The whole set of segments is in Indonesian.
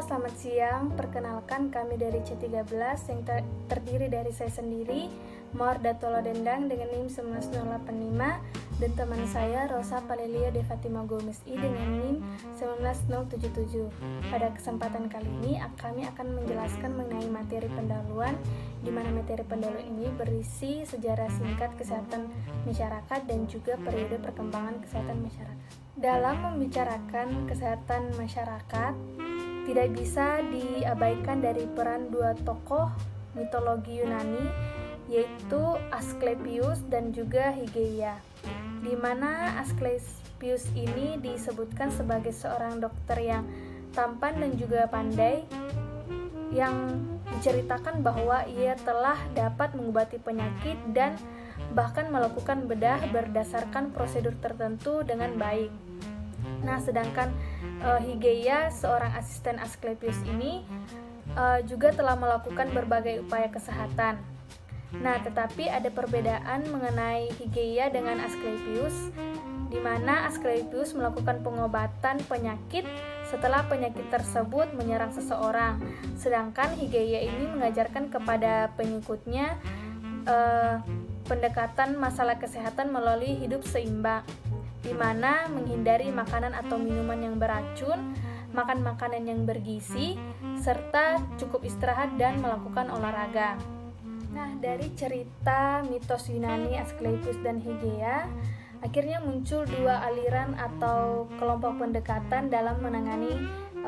selamat siang. Perkenalkan, kami dari C13 yang terdiri dari saya sendiri, Mawar Datolo Dendang dengan NIM 19085, dan teman saya Rosa Palelia de Fatima Gomez I dengan NIM 19077. Pada kesempatan kali ini kami akan menjelaskan mengenai materi pendahuluan, di mana materi pendahuluan ini berisi sejarah singkat kesehatan masyarakat dan juga periode perkembangan kesehatan masyarakat. Dalam membicarakan kesehatan masyarakat, tidak bisa diabaikan dari peran dua tokoh mitologi Yunani, yaitu Asklepios dan juga Hygieia, di mana Asklepios ini disebutkan sebagai seorang dokter yang tampan dan juga pandai, yang diceritakan bahwa ia telah dapat mengobati penyakit dan bahkan melakukan bedah berdasarkan prosedur tertentu dengan baik. Nah, sedangkan Hygieia, seorang asisten Asklepios ini juga telah melakukan berbagai upaya kesehatan. Nah, tetapi ada perbedaan mengenai Hygieia dengan Asklepios, di mana Asklepios melakukan pengobatan penyakit setelah penyakit tersebut menyerang seseorang, sedangkan Hygieia ini mengajarkan kepada pengikutnya pendekatan masalah kesehatan melalui hidup seimbang, di mana menghindari makanan atau minuman yang beracun, makan makanan yang bergizi, serta cukup istirahat dan melakukan olahraga. Nah, dari cerita mitos Yunani Asklepios dan Hygieia, akhirnya muncul dua aliran atau kelompok pendekatan dalam menangani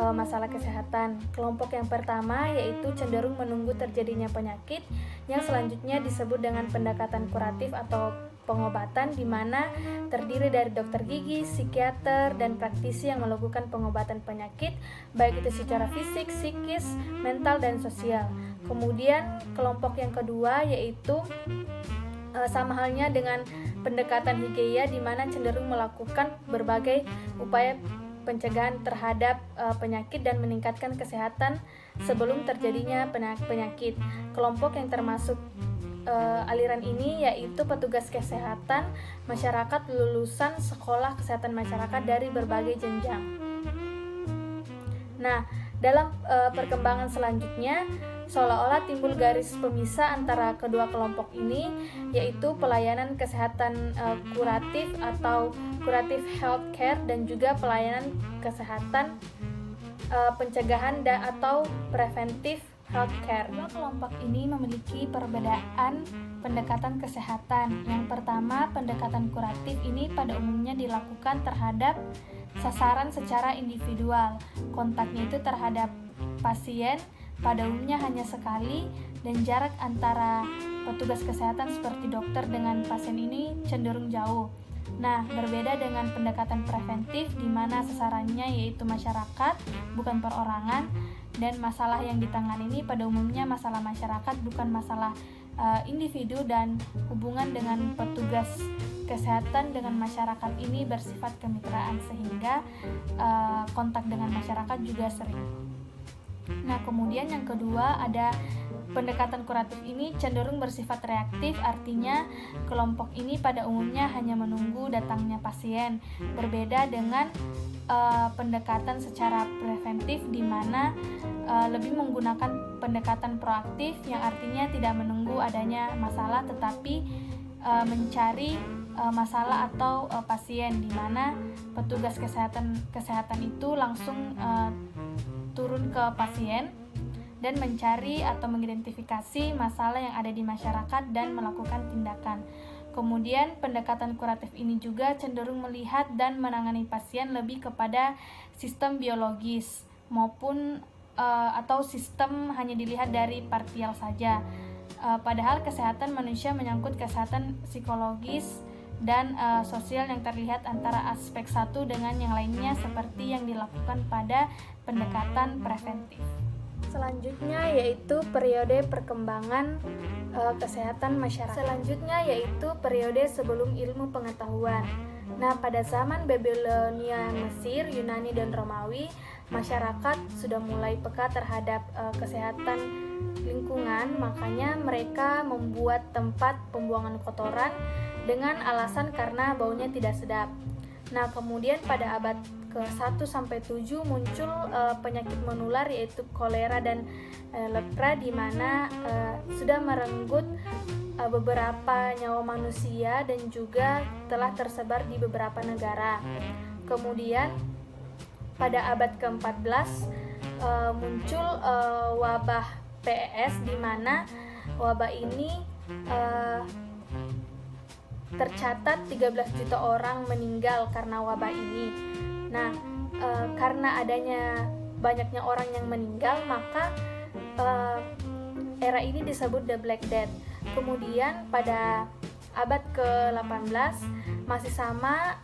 masalah kesehatan. Kelompok yang pertama yaitu cenderung menunggu terjadinya penyakit, yang selanjutnya disebut dengan pendekatan kuratif atau pengobatan, di mana terdiri dari dokter gigi, psikiater, dan praktisi yang melakukan pengobatan penyakit, baik itu secara fisik, psikis, mental, dan sosial. Kemudian kelompok yang kedua yaitu sama halnya dengan pendekatan Hygieia, di mana cenderung melakukan berbagai upaya pencegahan terhadap penyakit dan meningkatkan kesehatan sebelum terjadinya penyakit. Kelompok yang termasuk aliran ini yaitu petugas kesehatan masyarakat lulusan sekolah kesehatan masyarakat dari berbagai jenjang. Nah, dalam perkembangan selanjutnya seolah-olah timbul garis pemisah antara kedua kelompok ini, yaitu pelayanan kesehatan kuratif atau curative healthcare dan juga pelayanan kesehatan pencegahan atau preventive healthcare. Kedua kelompok ini memiliki perbedaan pendekatan kesehatan. Yang pertama, pendekatan kuratif ini pada umumnya dilakukan terhadap sasaran secara individual. Kontaknya itu terhadap pasien pada umumnya hanya sekali, dan jarak antara petugas kesehatan seperti dokter dengan pasien ini cenderung jauh. Nah, berbeda dengan pendekatan preventif, di mana sasarannya yaitu masyarakat, bukan perorangan, dan masalah yang ditangani ini pada umumnya masalah masyarakat, bukan masalah individu, dan hubungan dengan petugas kesehatan dengan masyarakat ini bersifat kemitraan, sehingga kontak dengan masyarakat juga sering. Nah, kemudian yang kedua ada pendekatan kuratif ini cenderung bersifat reaktif, artinya kelompok ini pada umumnya hanya menunggu datangnya pasien. Berbeda dengan pendekatan secara preventif, di mana lebih menggunakan pendekatan proaktif, yang artinya tidak menunggu adanya masalah tetapi mencari masalah atau pasien, di mana petugas kesehatan itu langsung turun ke pasien dan mencari atau mengidentifikasi masalah yang ada di masyarakat dan melakukan tindakan. Kemudian pendekatan kuratif ini juga cenderung melihat dan menangani pasien lebih kepada sistem biologis maupun atau sistem hanya dilihat dari parsial saja. Padahal kesehatan manusia menyangkut kesehatan psikologis dan sosial yang terlihat antara aspek satu dengan yang lainnya, seperti yang dilakukan pada pendekatan preventif. Selanjutnya yaitu periode perkembangan kesehatan masyarakat. Selanjutnya yaitu periode sebelum ilmu pengetahuan. Nah, pada zaman Babilonia, Mesir, Yunani, dan Romawi, masyarakat sudah mulai peka terhadap kesehatan lingkungan, makanya mereka membuat tempat pembuangan kotoran dengan alasan karena baunya tidak sedap. Nah, kemudian pada abad ke-1 sampai 7 muncul penyakit menular yaitu kolera dan lepra, di mana sudah merenggut beberapa nyawa manusia dan juga telah tersebar di beberapa negara. Kemudian pada abad ke-14 muncul wabah PES, di mana wabah ini tercatat 13 juta orang meninggal karena wabah ini. Nah, karena adanya banyaknya orang yang meninggal, maka era ini disebut The Black Death. Kemudian pada abad ke-18 masih sama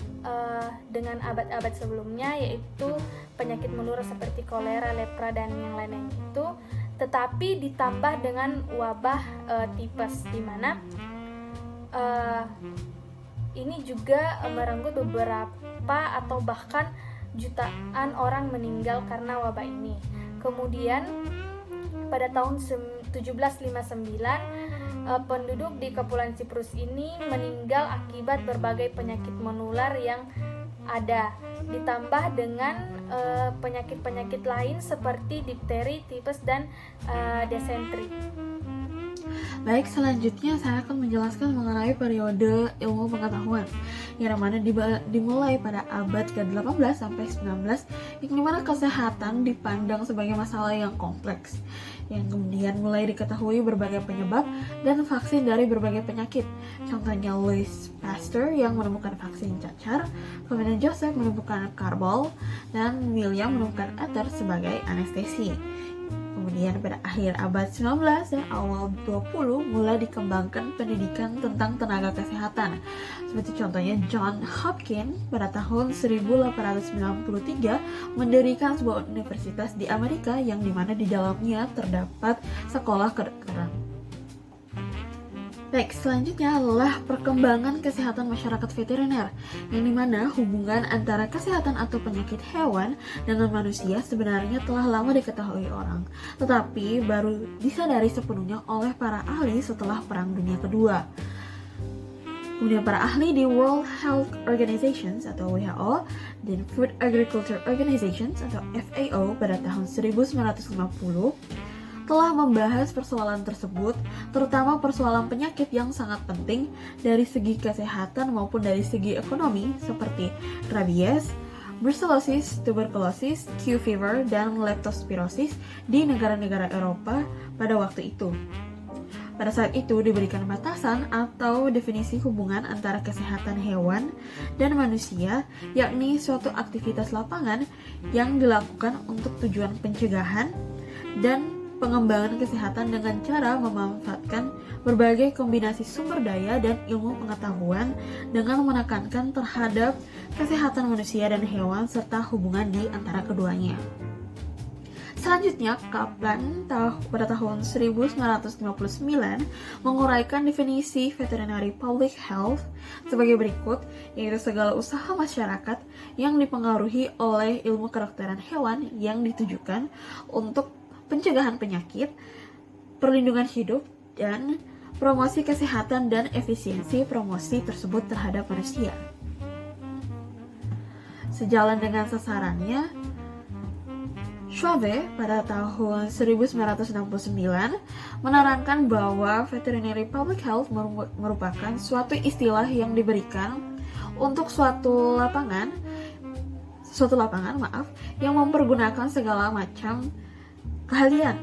dengan abad-abad sebelumnya, yaitu penyakit menular seperti kolera, lepra, dan yang lain-lain itu, tetapi ditambah dengan wabah tipes, di mana ini juga merenggut beberapa atau bahkan jutaan orang meninggal karena wabah ini. Kemudian pada tahun 1759 penduduk di Kepulauan Siprus ini meninggal akibat berbagai penyakit menular yang ada, ditambah dengan penyakit-penyakit lain seperti difteri, tipes, dan desentri. Baik, selanjutnya saya akan menjelaskan mengenai periode ilmu pengetahuan yang mana dimulai pada abad ke-18 sampai 19, yang dimana kesehatan dipandang sebagai masalah yang kompleks, yang kemudian mulai diketahui berbagai penyebab dan vaksin dari berbagai penyakit. Contohnya Louis Pasteur yang menemukan vaksin cacar, kemudian Joseph menemukan karbol, dan William menemukan ether sebagai anestesi. Kemudian pada akhir abad 19 dan awal 20 mulai dikembangkan pendidikan tentang tenaga kesehatan. Seperti contohnya John Hopkins pada tahun 1893 mendirikan sebuah universitas di Amerika yang dimana di dalamnya terdapat sekolah kedokteran. Baik, selanjutnya adalah perkembangan kesehatan masyarakat veteriner, yang dimana hubungan antara kesehatan atau penyakit hewan dengan manusia sebenarnya telah lama diketahui orang, tetapi baru disadari sepenuhnya oleh para ahli setelah Perang Dunia Kedua. Kemudian para ahli di World Health Organization atau WHO dan Food Agriculture Organization atau FAO pada tahun 1950 telah membahas persoalan tersebut, terutama persoalan penyakit yang sangat penting dari segi kesehatan maupun dari segi ekonomi seperti rabies, brucellosis, tuberculosis, Q fever, dan leptospirosis di negara-negara Eropa pada waktu itu. Pada saat itu diberikan batasan atau definisi hubungan antara kesehatan hewan dan manusia, yakni suatu aktivitas lapangan yang dilakukan untuk tujuan pencegahan dan pengembangan kesehatan dengan cara memanfaatkan berbagai kombinasi sumber daya dan ilmu pengetahuan dengan menekankan terhadap kesehatan manusia dan hewan serta hubungan di antara keduanya. Selanjutnya, Kaplan pada tahun 1959 menguraikan definisi veterinary public health sebagai berikut, yaitu segala usaha masyarakat yang dipengaruhi oleh ilmu kedokteran hewan yang ditujukan untuk pencegahan penyakit, perlindungan hidup, dan promosi kesehatan dan efisiensi promosi tersebut terhadap manusia. Sejalan dengan sasarannya, Schwabe pada tahun 1969 menerangkan bahwa veterinary public health merupakan suatu istilah yang diberikan untuk suatu lapangan yang mempergunakan segala macam keahlian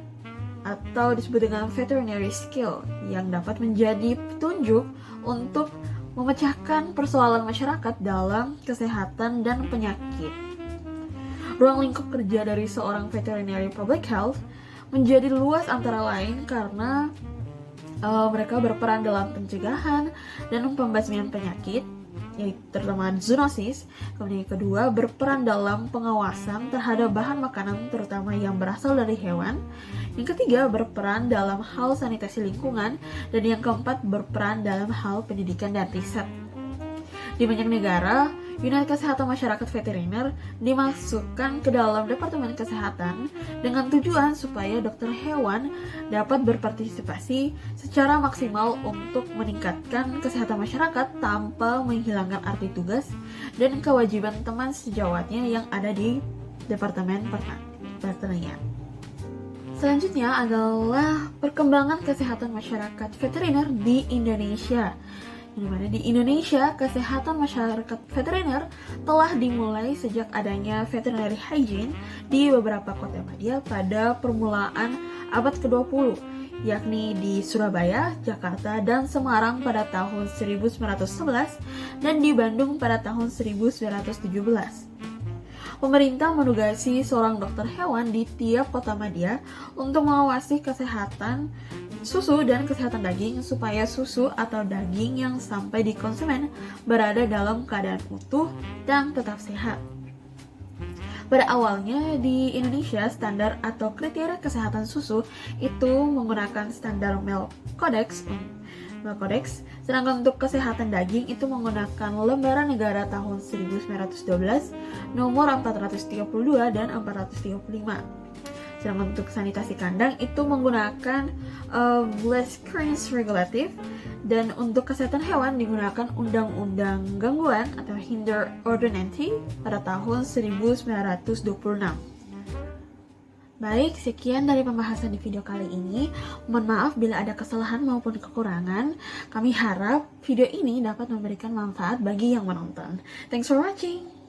atau disebut dengan veterinary skill yang dapat menjadi petunjuk untuk memecahkan persoalan masyarakat dalam kesehatan dan penyakit. Ruang lingkup kerja dari seorang veterinary public health menjadi luas antara lain karena mereka berperan dalam pencegahan dan pembasmian penyakit, yaitu terutama zoonosis. Kemudian yang kedua, berperan dalam pengawasan terhadap bahan makanan terutama yang berasal dari hewan. Yang ketiga, berperan dalam hal sanitasi lingkungan. Dan yang keempat, berperan dalam hal pendidikan dan riset. Di banyak negara, Unit Kesehatan Masyarakat Veteriner dimasukkan ke dalam Departemen Kesehatan dengan tujuan supaya dokter hewan dapat berpartisipasi secara maksimal untuk meningkatkan kesehatan masyarakat tanpa menghilangkan arti tugas dan kewajiban teman sejawatnya yang ada di Departemen Pertanian. Selanjutnya adalah perkembangan kesehatan masyarakat veteriner di Indonesia. Di mana di Indonesia, kesehatan masyarakat veteriner telah dimulai sejak adanya veterinary hygiene di beberapa kota media pada permulaan abad ke-20, yakni di Surabaya, Jakarta, dan Semarang pada tahun 1911 dan di Bandung pada tahun 1917. Pemerintah menugasi seorang dokter hewan di tiap kota media untuk mengawasi kesehatan susu dan kesehatan daging supaya susu atau daging yang sampai di konsumen berada dalam keadaan utuh dan tetap sehat. Pada awalnya di Indonesia, standar atau kriteria kesehatan susu itu menggunakan standar Milk Codex, sedangkan untuk kesehatan daging itu menggunakan Lembaran Negara tahun 1912 nomor 432 dan 435. Sedangkan untuk sanitasi kandang itu menggunakan Blaskrin's Regulative, dan untuk kesehatan hewan digunakan Undang-Undang Gangguan atau Hinder Ordinance pada tahun 1926. Baik, sekian dari pembahasan di video kali ini. Mohon maaf bila ada kesalahan maupun kekurangan. Kami harap video ini dapat memberikan manfaat bagi yang menonton. Thanks for watching.